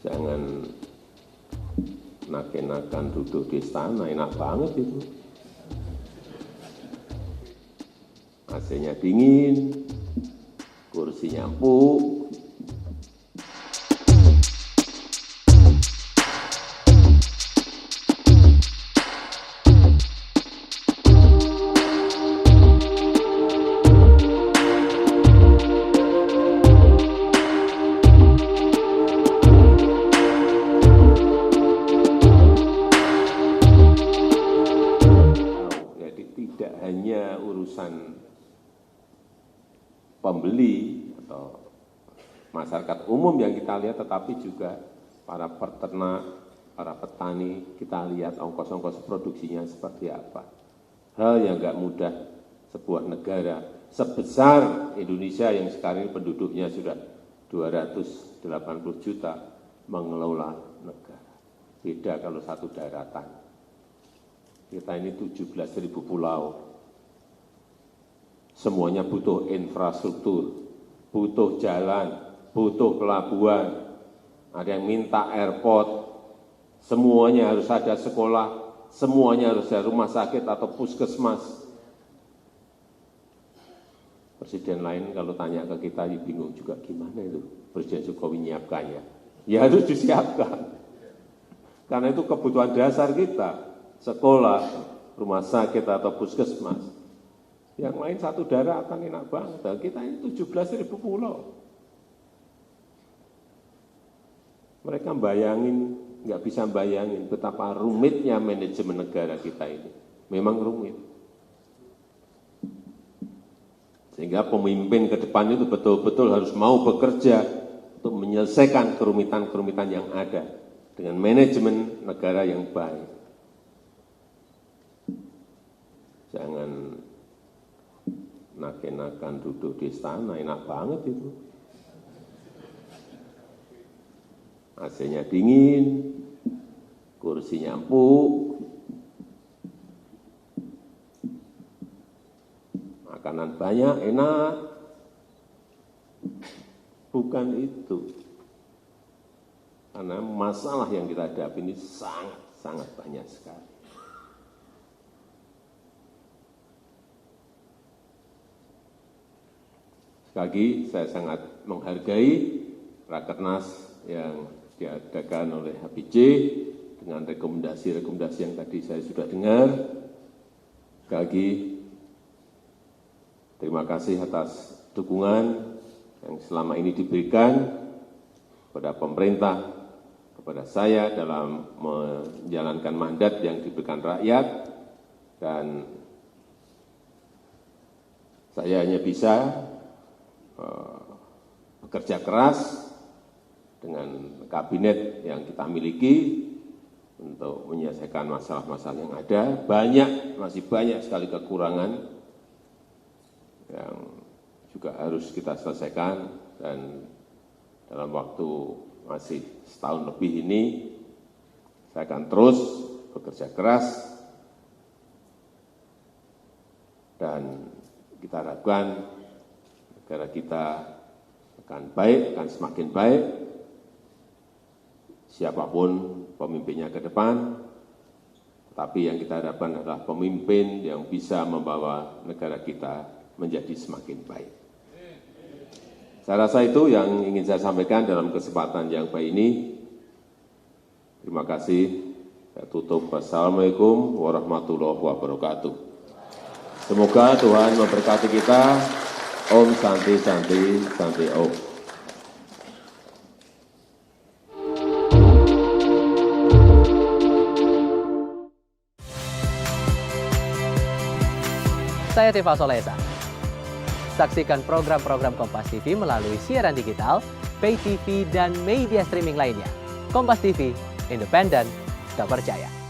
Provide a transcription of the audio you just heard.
Jangan naken-nakan duduk di istana, enak banget itu. AC-nya dingin, kursinya empuk. Tidak hanya urusan pembeli atau masyarakat umum yang kita lihat, tetapi juga para peternak, para petani, kita lihat ongkos-ongkos produksinya seperti apa. Hal yang nggak mudah sebuah negara sebesar Indonesia yang sekarang ini penduduknya sudah 280 juta mengelola negara. Beda kalau satu daratan. Kita ini 17.000 pulau, semuanya butuh infrastruktur, butuh jalan, butuh pelabuhan, ada yang minta airport, semuanya harus ada sekolah, semuanya harus ada rumah sakit atau puskesmas. Presiden lain kalau tanya ke kita, ya bingung juga gimana itu Presiden Jokowi menyiapkannya. Ya harus disiapkan, karena itu kebutuhan dasar kita. Sekolah, rumah sakit atau puskesmas. Yang lain satu daerah akan enak banget. Kita ini 17.000 pulau. Mereka bayangin, nggak bisa bayangin betapa rumitnya manajemen negara kita ini. Memang rumit. Sehingga pemimpin ke depan itu betul-betul harus mau bekerja untuk menyelesaikan kerumitan-kerumitan yang ada dengan manajemen negara yang baik. Jangan naken-nakan duduk di istana, enak banget itu. AC-nya dingin, kursinya empuk, makanan banyak, enak. Bukan itu. Karena masalah yang kita hadapi ini sangat banyak sekali. Sekali lagi, saya sangat menghargai Rakernas yang diadakan oleh HPJ dengan rekomendasi-rekomendasi yang tadi saya sudah dengar. Sekali lagi, terima kasih atas dukungan yang selama ini diberikan kepada pemerintah, kepada saya dalam menjalankan mandat yang diberikan rakyat, dan saya hanya bisa bekerja keras dengan kabinet yang kita miliki untuk menyelesaikan masalah-masalah yang ada. Masih banyak sekali kekurangan yang juga harus kita selesaikan, dan dalam waktu masih setahun lebih ini saya akan terus bekerja keras, dan kita harapkan negara kita akan baik, akan semakin baik, siapapun pemimpinnya ke depan. Tapi yang kita harapkan adalah pemimpin yang bisa membawa negara kita menjadi semakin baik. Saya rasa itu yang ingin saya sampaikan dalam kesempatan yang baik ini. Terima kasih. Saya tutup. Wassalamualaikum warahmatullahi wabarakatuh. Semoga Tuhan memberkati kita. Om Santi Santi Santi Om. Saya Tifa Solesa. Saksikan program-program Kompas TV melalui siaran digital, pay TV, dan media streaming lainnya. Kompas TV, independen, terpercaya.